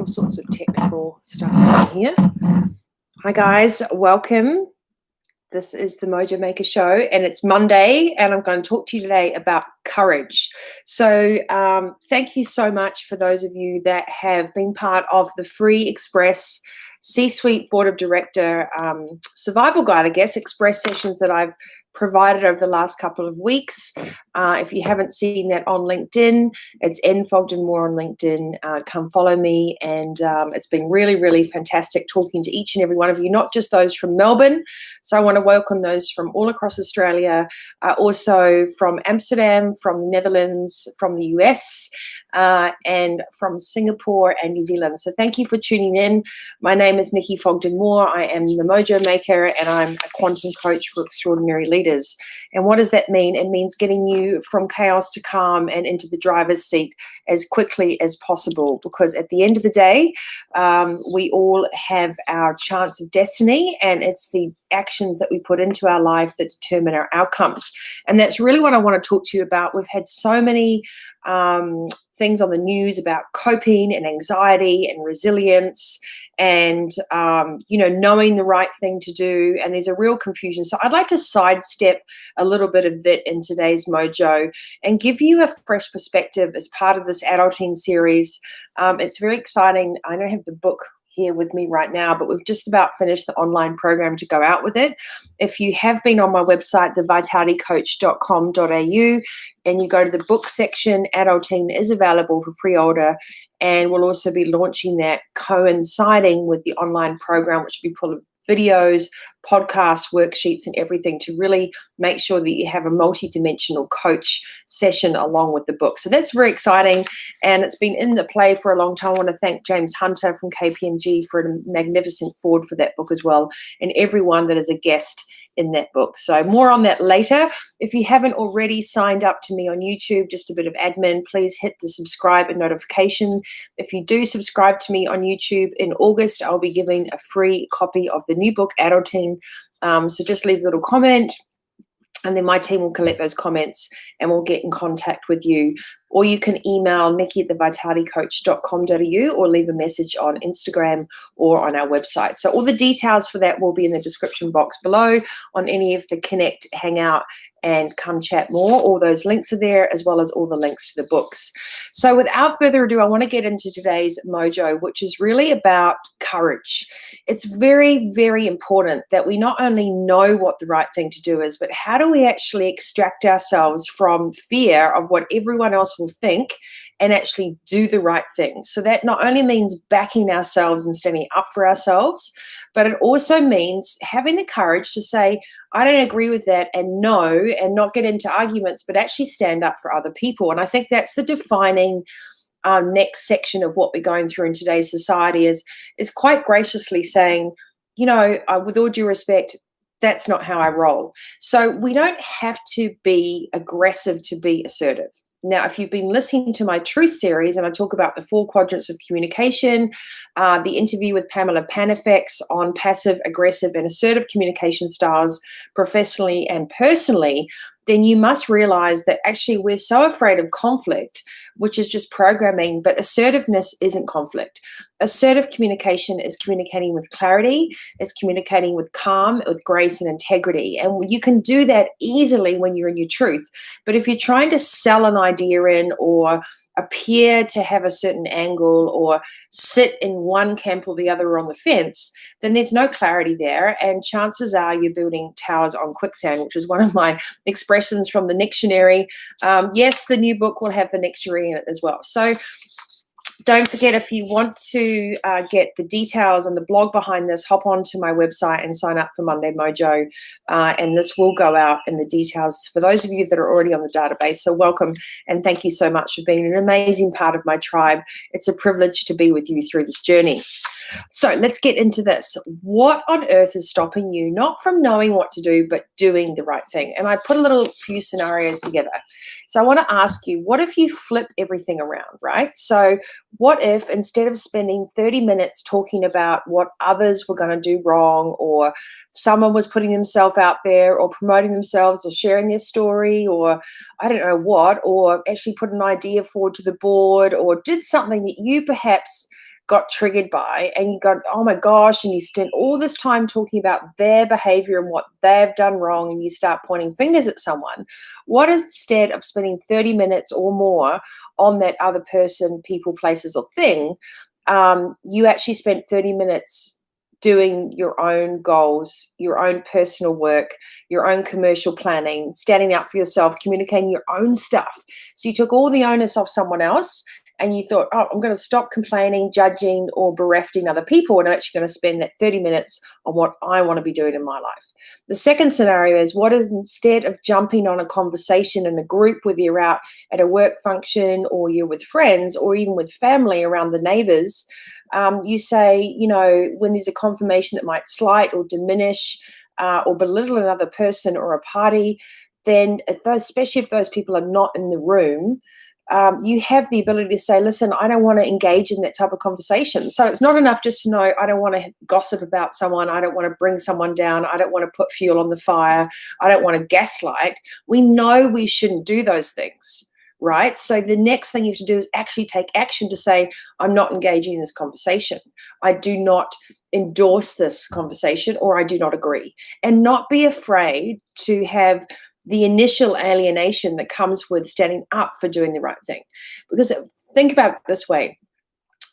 all sorts of technical stuff here. Hi guys, welcome. This is the Mojo Maker Show, and it's Monday, and I'm going to talk to you today about courage. So thank you so much for those of you that have been part of the free Express C-Suite Board of Director Survival Guide, I guess, Express sessions that I've provided over the last couple of weeks. If you haven't seen that on LinkedIn, it's Fogden-Moore on LinkedIn. Come follow me, and it's been really, really fantastic talking to each and every one of you, not just those from Melbourne. So I want to welcome those from all across Australia, also from Amsterdam, from the Netherlands, from the US, and from Singapore and New Zealand. So thank you for tuning in. My name is Nikki Fogden-Moore. I am the Mojo Maker, and I'm a quantum coach for extraordinary leaders. And what does that mean? It means getting you from chaos to calm and into the driver's seat as quickly as possible, because at the end of the day, we all have our chance of destiny, and it's the actions that we put into our life that determine our outcomes. And that's really what I want to talk to you about. We've had so many things on the news about coping and anxiety and resilience and, knowing the right thing to do. And there's a real confusion. So I'd like to sidestep a little bit of that in today's Mojo and give you a fresh perspective as part of this adulting series. It's very exciting. I don't have the book here with me right now, but we've just about finished the online program to go out with it. If you have been on my website, thevitalitycoach.com.au, and you go to the book section, Adulting is available for pre-order, and we'll also be launching that coinciding with the online program, which will be full of videos, podcasts, worksheets, and everything to really make sure that you have a multi-dimensional coach session along with the book. So that's very exciting, and it's been in the play for a long time. I want to thank James Hunter from KPMG for a magnificent forward for that book as well, and everyone that is a guest in that book. So more on that later. If you haven't already signed up to me on YouTube, just a bit of admin, please hit the subscribe and notification. If you do subscribe to me on YouTube in August, I'll be giving a free copy of the new book, Adulting. So just leave a little comment, and then my team will collect those comments and we'll get in contact with you. Or you can email nikki@thevitalitycoach.com.au or leave a message on Instagram or on our website. So all the details for that will be in the description box below on any of the Connect, Hangout, and Come Chat More. All those links are there, as well as all the links to the books. So without further ado, I want to get into today's Mojo, which is really about courage. It's very, very important that we not only know what the right thing to do is, but how do we actually extract ourselves from fear of what everyone else will think and actually do the right thing. So that not only means backing ourselves and standing up for ourselves, but it also means having the courage to say, I don't agree with that, and no, and not get into arguments, but actually stand up for other people. And I think that's the defining next section of what we're going through in today's society is quite graciously saying, with all due respect, that's not how I roll. So we don't have to be aggressive to be assertive. Now, if you've been listening to my Truth series, and I talk about the 4 quadrants of communication, the interview with Pamela Panifex on passive, aggressive, and assertive communication styles, professionally and personally, then you must realize that actually we're so afraid of conflict, which is just programming, but assertiveness isn't conflict. Assertive communication is communicating with clarity, it's communicating with calm, with grace and integrity. And you can do that easily when you're in your truth. But if you're trying to sell an idea in or appear to have a certain angle or sit in one camp or the other on the fence, then there's no clarity there. And chances are you're building towers on quicksand, which is one of my expressions from the dictionary. Yes, the new book will have the dictionary in it as well. So don't forget, if you want to get the details and the blog behind this, hop onto my website and sign up for Monday Mojo. And this will go out in the details for those of you that are already on the database. So welcome, and thank you so much for being an amazing part of my tribe. It's a privilege to be with you through this journey. So let's get into this. What on earth is stopping you not from knowing what to do, but doing the right thing? And I put a few scenarios together. So I want to ask you, what if you flip everything around, right? So what if instead of spending 30 minutes talking about what others were going to do wrong, or someone was putting themselves out there or promoting themselves or sharing their story, or I don't know what, or actually put an idea forward to the board, or did something that you perhaps got triggered by, and you go, oh my gosh, and you spend all this time talking about their behavior and what they've done wrong, and you start pointing fingers at someone, what instead of spending 30 minutes or more on that other person, people, places, or thing, you actually spent 30 minutes doing your own goals, your own personal work, your own commercial planning, standing up for yourself, communicating your own stuff. So you took all the onus off someone else, and you thought, oh, I'm going to stop complaining, judging, or berefting other people, and I'm actually going to spend that 30 minutes on what I want to be doing in my life. The second scenario is, what is, instead of jumping on a conversation in a group, whether you're out at a work function or you're with friends or even with family around the neighbors, you say, when there's a confirmation that might slight or diminish or belittle another person or a party, then especially if those people are not in the room, you have the ability to say, listen, I don't want to engage in that type of conversation. So it's not enough just to know, I don't want to gossip about someone. I don't want to bring someone down. I don't want to put fuel on the fire. I don't want to gaslight. We know we shouldn't do those things, right? So the next thing you have to do is actually take action to say, I'm not engaging in this conversation. I do not endorse this conversation, or I do not agree. And not be afraid to have the initial alienation that comes with standing up for doing the right thing. Because think about it this way.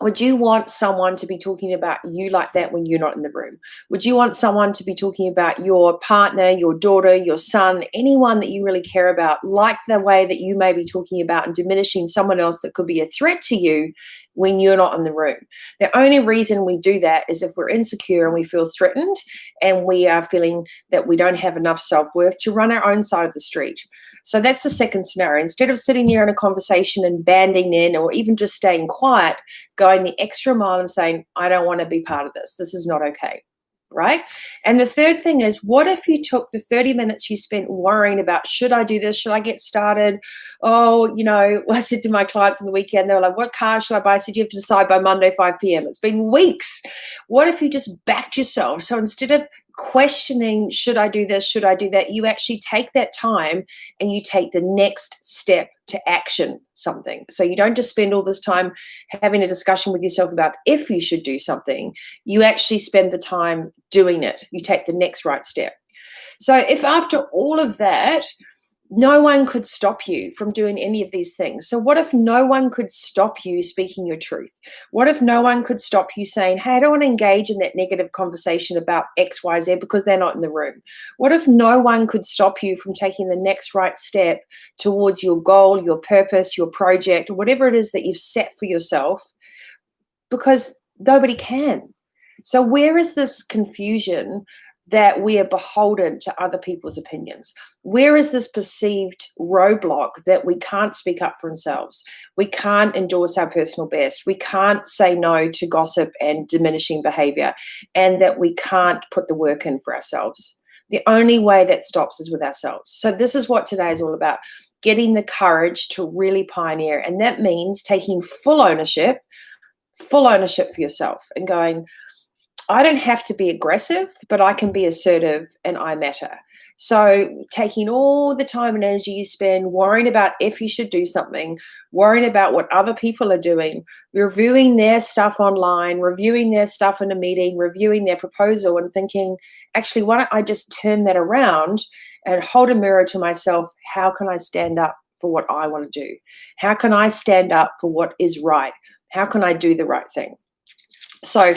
Would you want someone to be talking about you like that when you're not in the room? Would you want someone to be talking about your partner, your daughter, your son, anyone that you really care about, like the way that you may be talking about and diminishing someone else that could be a threat to you when you're not in the room? The only reason we do that is if we're insecure and we feel threatened, and we are feeling that we don't have enough self-worth to run our own side of the street. So that's the second scenario. Instead of sitting there in a conversation and banding in, or even just staying quiet, going the extra mile and saying, I don't want to be part of this. This is not okay. Right? And the third thing is, what if you took the 30 minutes you spent worrying about, should I do this? Should I get started? Oh, I said to my clients on the weekend, they were like, what car should I buy? I said, you have to decide by Monday, 5 p.m. It's been weeks. What if you just backed yourself? So instead of questioning, should I do this? Should I do that? You actually take that time and you take the next step to action something. So you don't just spend all this time having a discussion with yourself about if you should do something. You actually spend the time doing it. You take the next right step. So if after all of that, no one could stop you from doing any of these things. So what if no one could stop you speaking your truth? What if no one could stop you saying, hey, I don't want to engage in that negative conversation about X, Y, Z because they're not in the room? What if no one could stop you from taking the next right step towards your goal, your purpose, your project, or whatever it is that you've set for yourself? Because nobody can. So where is this confusion that we are beholden to other people's opinions? Where is this perceived roadblock that we can't speak up for ourselves? We can't endorse our personal best. We can't say no to gossip and diminishing behavior, and that we can't put the work in for ourselves. The only way that stops is with ourselves. So this is what today is all about, getting the courage to really pioneer. And that means taking full ownership for yourself and going, I don't have to be aggressive, but I can be assertive, and I matter. So taking all the time and energy you spend worrying about if you should do something, worrying about what other people are doing, reviewing their stuff online, reviewing their stuff in a meeting, reviewing their proposal, and thinking, actually, why don't I just turn that around and hold a mirror to myself? How can I stand up for what I want to do? How can I stand up for what is right? How can I do the right thing? So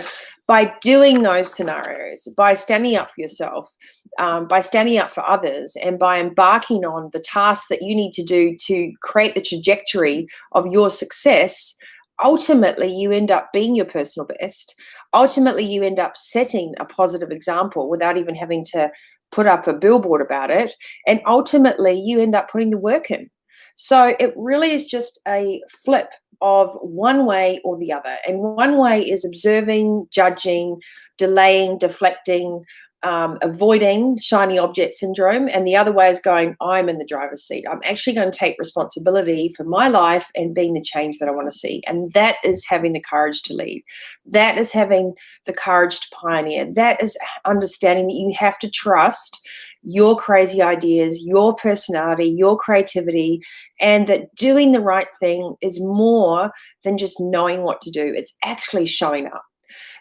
by doing those scenarios, by standing up for yourself, by standing up for others, and by embarking on the tasks that you need to do to create the trajectory of your success, ultimately you end up being your personal best. Ultimately, you end up setting a positive example without even having to put up a billboard about it. And ultimately, you end up putting the work in. So it really is just a flip of one way or the other. And one way is observing, judging, delaying, deflecting, avoiding shiny object syndrome. And the other way is going, I'm in the driver's seat. I'm actually going to take responsibility for my life and being the change that I want to see. And that is having the courage to lead. That is having the courage to pioneer. That is understanding that you have to trust your crazy ideas, your personality, your creativity, and that doing the right thing is more than just knowing what to do. It's actually showing up.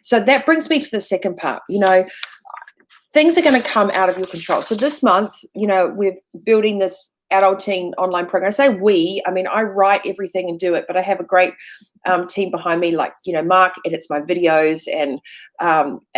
So that brings me to the second part. Things are going to come out of your control. So this month, we're building this adulting online program. I say we, I mean, I write everything and do it, but I have a great team behind me, like, Mark edits my videos and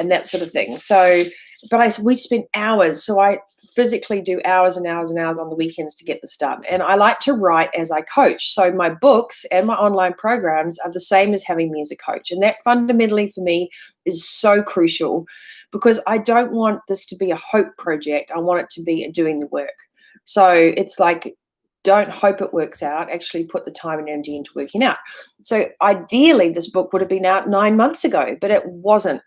that sort of thing. So, but we spend hours. So I physically do hours and hours and hours on the weekends to get this done. And I like to write as I coach. So my books and my online programs are the same as having me as a coach. And that fundamentally for me is so crucial, because I don't want this to be a hope project. I want it to be doing the work. So it's like, don't hope it works out, actually put the time and energy into working out. So ideally, this book would have been out 9 months ago, but it wasn't.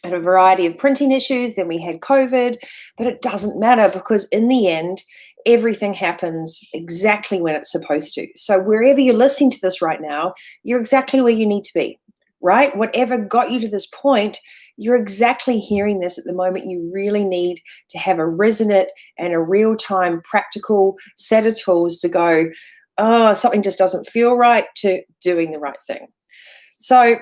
Had a variety of printing issues, then we had COVID, but it doesn't matter, because in the end, everything happens exactly when it's supposed to. So wherever you're listening to this right now, you're exactly where you need to be, right? Whatever got you to this point, you're exactly hearing this at the moment. You really need to have a resonant and a real-time practical set of tools to go, oh, something just doesn't feel right, to doing the right thing. So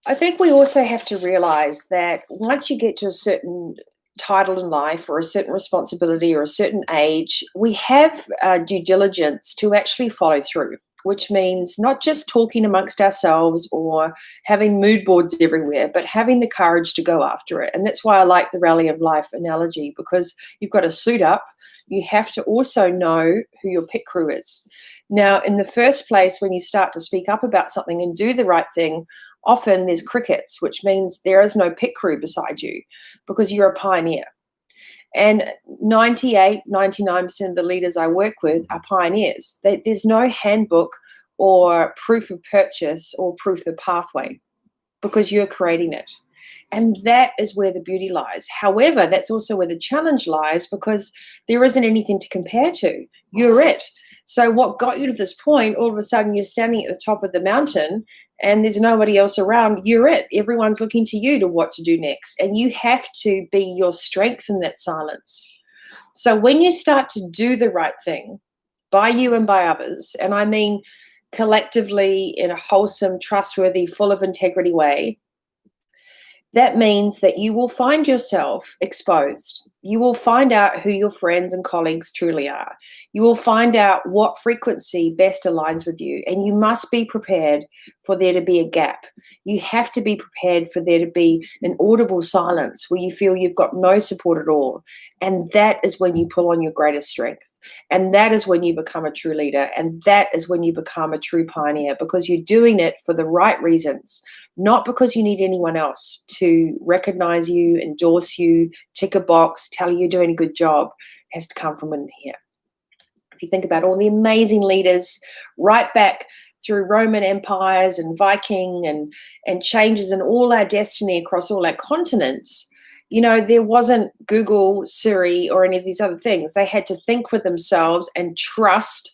I think we also have to realize that once you get to a certain title in life, or a certain responsibility, or a certain age, we have due diligence to actually follow through, which means not just talking amongst ourselves or having mood boards everywhere, but having the courage to go after it. And that's why I like the rally of life analogy, because you've got to suit up. You have to also know who your pit crew is. Now, in the first place, when you start to speak up about something and do the right thing, often there's crickets, which means there is no pit crew beside you, because you're a pioneer. And 98, 99% of the leaders I work with are pioneers. There's no handbook or proof of purchase or proof of pathway, because you're creating it. And that is where the beauty lies. However, that's also where the challenge lies, because there isn't anything to compare to. You're it. So what got you to this point, all of a sudden you're standing at the top of the mountain and there's nobody else around. You're it. Everyone's looking to you to what to do next. And you have to be your strength in that silence. So when you start to do the right thing by you and by others, and I mean collectively in a wholesome, trustworthy, full of integrity way, that means that you will find yourself exposed. You will find out who your friends and colleagues truly are. You will find out what frequency best aligns with you. And you must be prepared for there to be a gap. You have to be prepared for there to be an audible silence where you feel you've got no support at all. And that is when you pull on your greatest strength. And that is when you become a true leader. And that is when you become a true pioneer, because you're doing it for the right reasons, not because you need anyone else to recognize you, endorse you, tick a box, tell you you're doing a good job. It has to come from in here. If you think about all the amazing leaders right back through Roman empires and Viking and changes in all our destiny across all our continents, there wasn't Google, Siri, or any of these other things. They had to think for themselves and trust,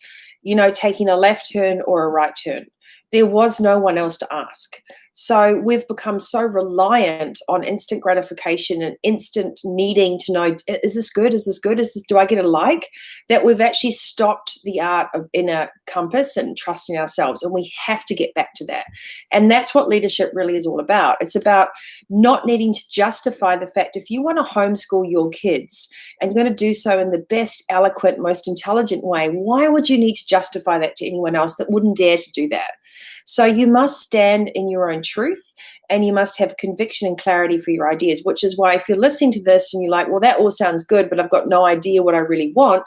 taking a left turn or a right turn. There was no one else to ask. So we've become so reliant on instant gratification and instant needing to know, is this good? Is this good? Do I get a like? That we've actually stopped the art of inner compass and trusting ourselves. And we have to get back to that. And that's what leadership really is all about. It's about not needing to justify the fact, if you want to homeschool your kids and you're going to do so in the best, eloquent, most intelligent way, why would you need to justify that to anyone else that wouldn't dare to do that? So you must stand in your own truth, and you must have conviction and clarity for your ideas, which is why if you're listening to this and you're like, well, that all sounds good, but I've got no idea what I really want,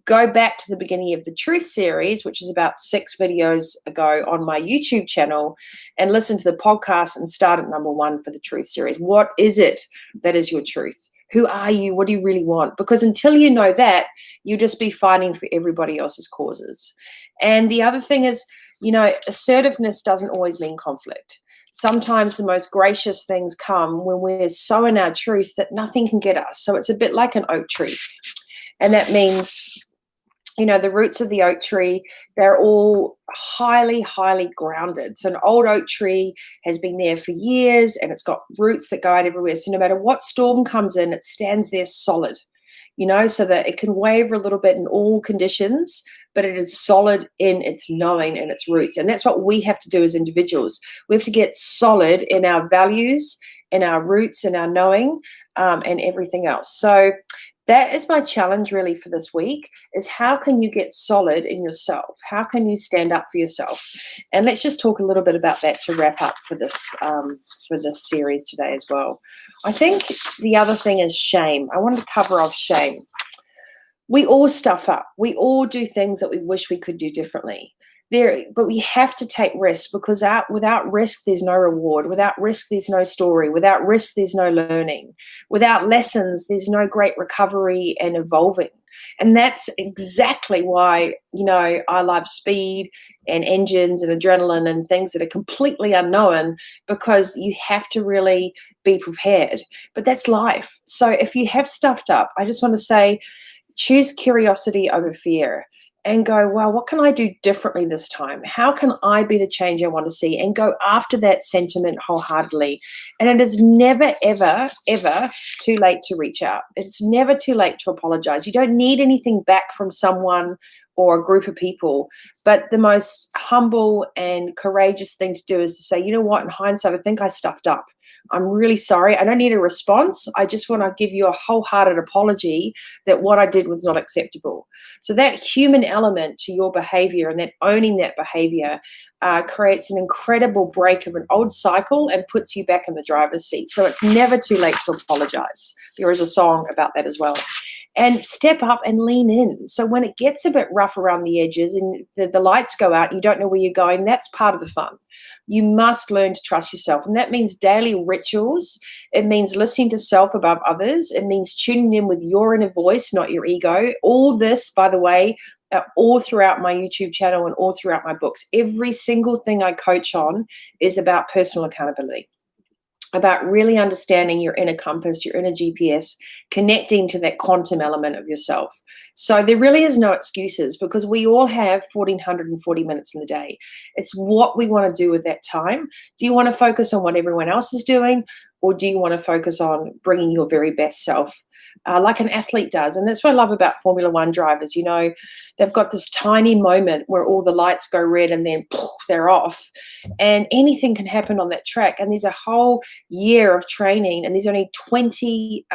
go back to the beginning of the Truth series, which is about 6 videos ago on my YouTube channel, and listen to the podcast and start at number 1 for the Truth series. What is it that is your truth? Who are you? What do you really want? Because until you know that, you'll just be fighting for everybody else's causes. And the other thing is, assertiveness doesn't always mean conflict. Sometimes the most gracious things come when we're so in our truth that nothing can get us. So it's a bit like an oak tree. And that means, the roots of the oak tree, they're all highly, highly grounded. So an old oak tree has been there for years and it's got roots that go out everywhere. So no matter what storm comes in, it stands there solid. so that it can waver a little bit in all conditions, but it is solid in its knowing and its roots. And that's what we have to do as individuals. We have to get solid in our values, in our roots, in our knowing, and everything else. So that is my challenge really for this week, is how can you get solid in yourself? How can you stand up for yourself? And let's just talk a little bit about that to wrap up for this series today as well. I think the other thing is shame. I wanted to cover off shame. We all stuff up. We all do things that we wish we could do differently. But we have to take risks, because without risk, there's no reward. Without risk, there's no story. Without risk, there's no learning. Without lessons, there's no great recovery and evolving. And that's exactly why, I love speed and engines and adrenaline and things that are completely unknown, because you have to really be prepared. But that's life. So if you have stuffed up, I just want to say, choose curiosity over fear. And go, well, what can I do differently this time? How can I be the change I want to see? And go after that sentiment wholeheartedly. And it is never, ever, ever too late to reach out. It's never too late to apologize. You don't need anything back from someone or a group of people. But the most humble and courageous thing to do is to say, you know what, in hindsight, I think I stuffed up. I'm really sorry. I don't need a response. I just want to give you a wholehearted apology that what I did was not acceptable. So that human element to your behavior and that owning that behavior creates an incredible break of an old cycle and puts you back in the driver's seat. So it's never too late to apologize. There is a song about that as well. And step up and lean in. So when it gets a bit rough around the edges and the lights go out, you don't know where you're going, that's part of the fun. You must learn to trust yourself. And that means daily rituals. It means listening to self above others. It means tuning in with your inner voice, not your ego. All this, by the way, all throughout my YouTube channel and all throughout my books. Every single thing I coach on is about personal accountability, about really understanding your inner compass, your inner GPS, connecting to that quantum element of yourself. So there really is no excuses, because we all have 1,440 minutes in the day. It's what we want to do with that time. Do you want to focus on what everyone else is doing, or do you want to focus on bringing your very best self? Like an athlete does. And that's what I love about Formula One drivers. They've got this tiny moment where all the lights go red and then poof, they're off. And anything can happen on that track. And there's a whole year of training, and there's only 20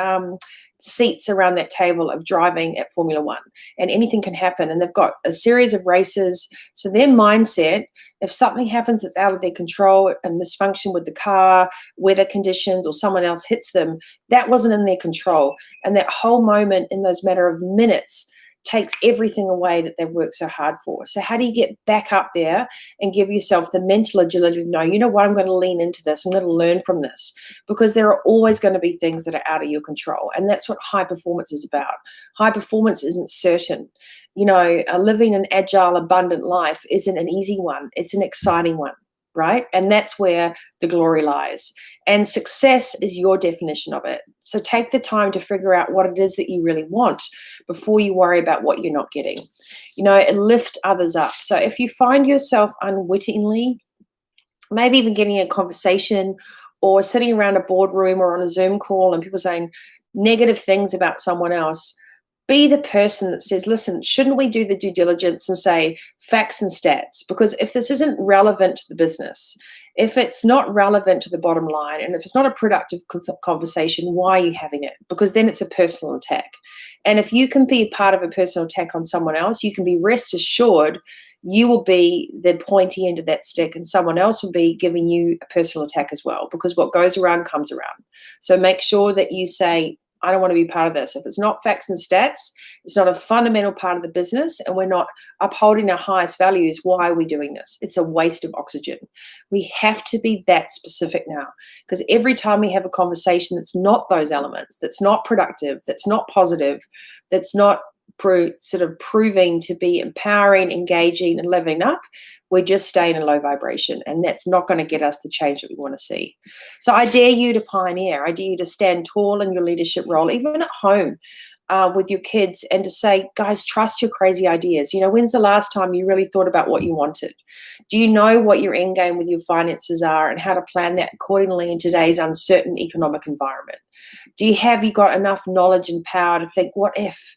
seats around that table of driving at Formula One, and anything can happen. And they've got a series of races. So their mindset, if something happens that's out of their control, a misfunction with the car, weather conditions, or someone else hits them, that wasn't in their control. And that whole moment, in those matter of minutes, takes everything away that they've worked so hard for. So how do you get back up there and give yourself the mental agility to know, you know what, I'm going to lean into this. I'm going to learn from this, because there are always going to be things that are out of your control. And that's what high performance is about. High performance isn't certain. Living an agile, abundant life isn't an easy one. It's an exciting one. Right? And that's where the glory lies. And success is your definition of it. So take the time to figure out what it is that you really want before you worry about what you're not getting. And lift others up. So if you find yourself unwittingly, maybe even getting a conversation or sitting around a boardroom or on a Zoom call and people saying negative things about someone else, be the person that says, listen, shouldn't we do the due diligence and say facts and stats? Because if this isn't relevant to the business, if it's not relevant to the bottom line, and if it's not a productive conversation, why are you having it? Because then it's a personal attack. And if you can be part of a personal attack on someone else, you can be rest assured you will be the pointy end of that stick, and someone else will be giving you a personal attack as well, because what goes around comes around. So make sure that you say, I don't want to be part of this. If it's not facts and stats, it's not a fundamental part of the business, and we're not upholding our highest values, why are we doing this? It's a waste of oxygen. We have to be that specific now, because every time we have a conversation that's not those elements, that's not productive, that's not positive, that's not sort of proving to be empowering, engaging, and leveling up, we're just staying in low vibration, and that's not going to get us the change that we want to see. So I dare you to pioneer. I dare you to stand tall in your leadership role, even at home with your kids, and to say, guys, trust your crazy ideas. When's the last time you really thought about what you wanted? Do you know what your end game with your finances are and how to plan that accordingly in today's uncertain economic environment? Have you got enough knowledge and power to think, what if?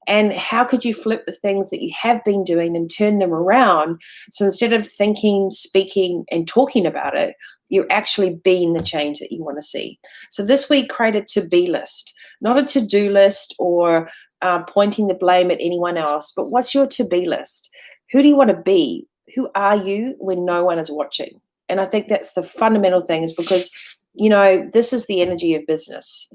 And how could you flip the things that you have been doing and turn them around? So instead of thinking, speaking, and talking about it, you're actually being the change that you want to see. So this week, create a to-be list, not a to-do list or pointing the blame at anyone else, but what's your to-be list? Who do you want to be? Who are you when no one is watching? And I think that's the fundamental thing, is because, this is the energy of business.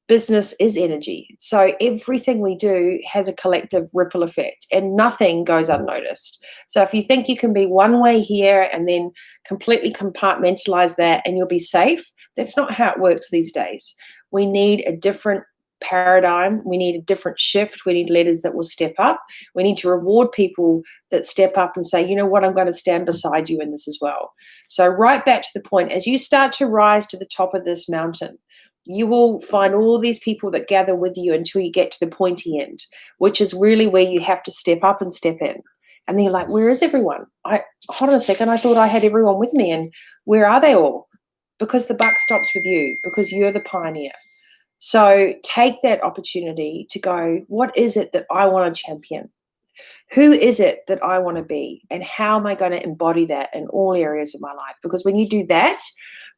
Business is energy. So everything we do has a collective ripple effect, and nothing goes unnoticed. So if you think you can be one way here and then completely compartmentalize that and you'll be safe, that's not how it works these days. We need a different paradigm. We need a different shift. We need leaders that will step up. We need to reward people that step up and say, you know what, I'm going to stand beside you in this as well. So right back to the point, as you start to rise to the top of this mountain, you will find all these people that gather with you until you get to the pointy end, which is really where you have to step up and step in. And then you're like, where is everyone? Hold on a second, I thought I had everyone with me, and where are they all? Because the buck stops with you, because you're the pioneer. So take that opportunity to go, what is it that I want to champion? Who is it that I want to be? And how am I going to embody that in all areas of my life? Because when you do that,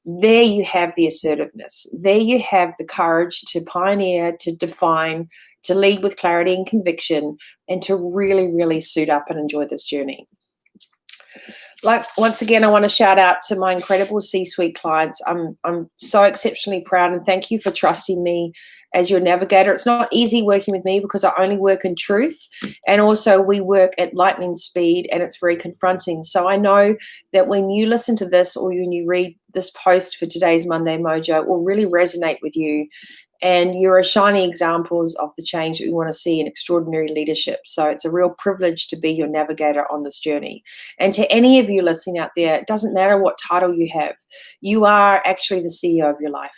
there you have the assertiveness. There you have the courage to pioneer, to define, to lead with clarity and conviction, and to really, really suit up and enjoy this journey. Once again, I want to shout out to my incredible C-suite clients. I'm so exceptionally proud, and thank you for trusting me as your navigator. It's not easy working with me because I only work in truth, and also we work at lightning speed, and it's very confronting. So I know that when you listen to this or when you read this post for today's Monday Mojo, it will really resonate with you. And you're a shining examples of the change that we want to see in extraordinary leadership. So it's a real privilege to be your navigator on this journey. And to any of you listening out there, it doesn't matter what title you have. You are actually the CEO of your life.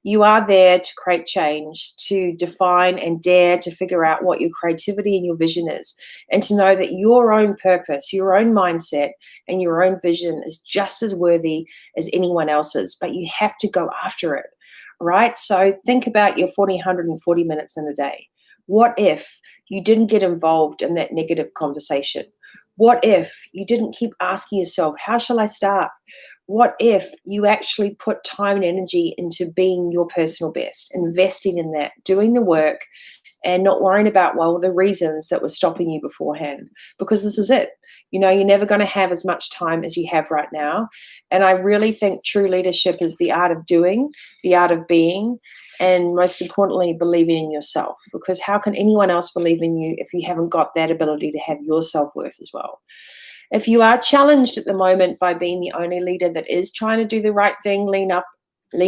You are there to create change, to define and dare to figure out what your creativity and your vision is, and to know that your own purpose, your own mindset, and your own vision is just as worthy as anyone else's, but you have to go after it. Right? So think about your 140 minutes in a day. What if you didn't get involved in that negative conversation? What if you didn't keep asking yourself, how shall I start? What if you actually put time and energy into being your personal best, investing in that, doing the work, and not worrying about, the reasons that were stopping you beforehand? Because this is it. You're never going to have as much time as you have right now. And I really think true leadership is the art of doing, the art of being, and most importantly, believing in yourself. Because how can anyone else believe in you if you haven't got that ability to have your self-worth as well? If you are challenged at the moment by being the only leader that is trying to do the right thing, lean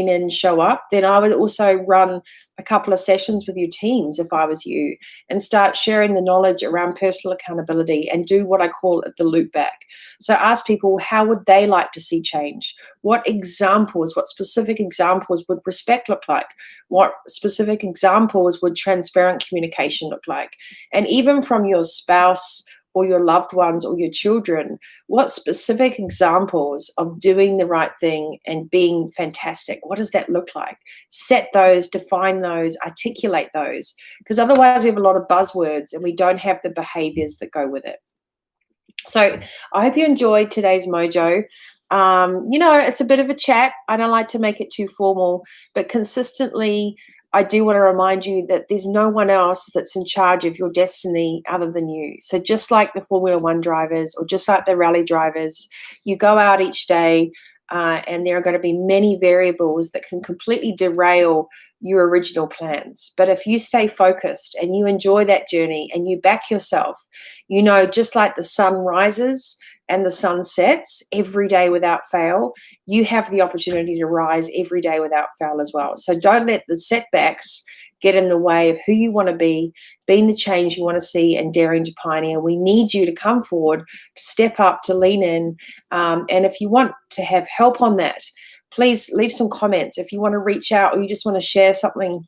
in, show up, then I would also run a couple of sessions with your teams if I was you, and start sharing the knowledge around personal accountability and do what I call the loopback. So ask people, how would they like to see change? What specific examples would respect look like? What specific examples would transparent communication look like? And even from your spouse or your loved ones or your children, what specific examples of doing the right thing and being fantastic, what does that look like? Set those, define those, articulate those, because otherwise we have a lot of buzzwords and we don't have the behaviors that go with it. So I hope you enjoyed today's Mojo. It's a bit of a chat. I don't like to make it too formal, but consistently I do want to remind you that there's no one else that's in charge of your destiny other than you. So just like the Formula One drivers or just like the rally drivers, you go out each day and there are going to be many variables that can completely derail your original plans. But if you stay focused and you enjoy that journey and you back yourself, just like the sun rises and the sun sets every day without fail, you have the opportunity to rise every day without fail as well. So don't let the setbacks get in the way of who you want to be, being the change you want to see, and daring to pioneer. We need you to come forward, to step up, to lean in. And if you want to have help on that, please leave some comments. If you want to reach out or you just want to share something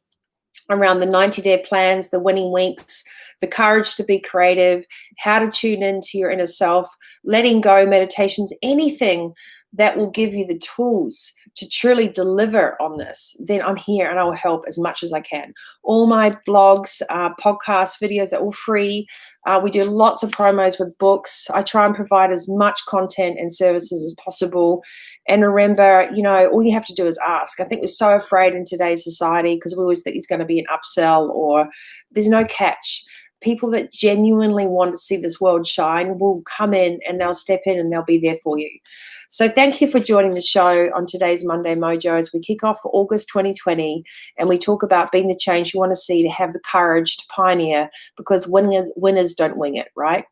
around the 90-day plans, the winning weeks, the courage to be creative, how to tune into your inner self, letting go meditations, anything that will give you the tools to truly deliver on this, then I'm here and I will help as much as I can. All my blogs, podcasts, videos are all free. We do lots of promos with books. I try and provide as much content and services as possible. And remember, all you have to do is ask. I think we're so afraid in today's society because we always think it's going to be an upsell or there's no catch. People that genuinely want to see this world shine will come in and they'll step in and they'll be there for you. So thank you for joining the show on today's Monday Mojo as we kick off for August 2020 and we talk about being the change you want to see, to have the courage to pioneer, because winners don't wing it, right?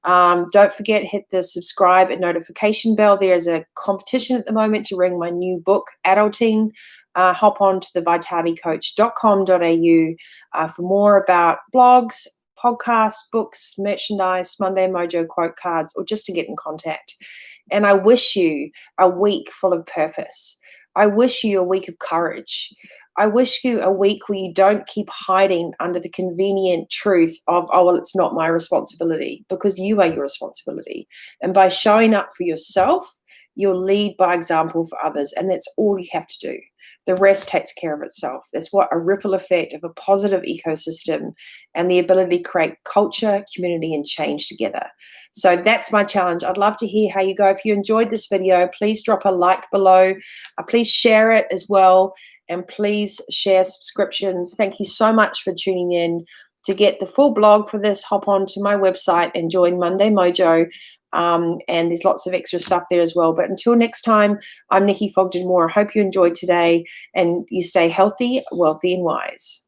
Don't forget, hit the subscribe and notification bell. There is a competition at the moment to ring my new book, Adulting. Hop on to thevitalitycoach.com.au for more about blogs, podcasts, books, merchandise, Monday Mojo quote cards, or just to get in contact. And I wish you a week full of purpose. I wish you a week of courage. I wish you a week where you don't keep hiding under the convenient truth of, oh, well, it's not my responsibility, because you are your responsibility. And by showing up for yourself, you'll lead by example for others. And that's all you have to do. The rest takes care of itself. That's what a ripple effect of a positive ecosystem and the ability to create culture, community, and change together. So that's my challenge. I'd love to hear how you go. If you enjoyed this video, please drop a like below. Please share it as well. And please share subscriptions. Thank you so much for tuning in. To get the full blog for this, hop on to my website and join Monday Mojo. And there's lots of extra stuff there as well. But until next time, I'm Nikki Fogden-Moore. I hope you enjoyed today and you stay healthy, wealthy, and wise.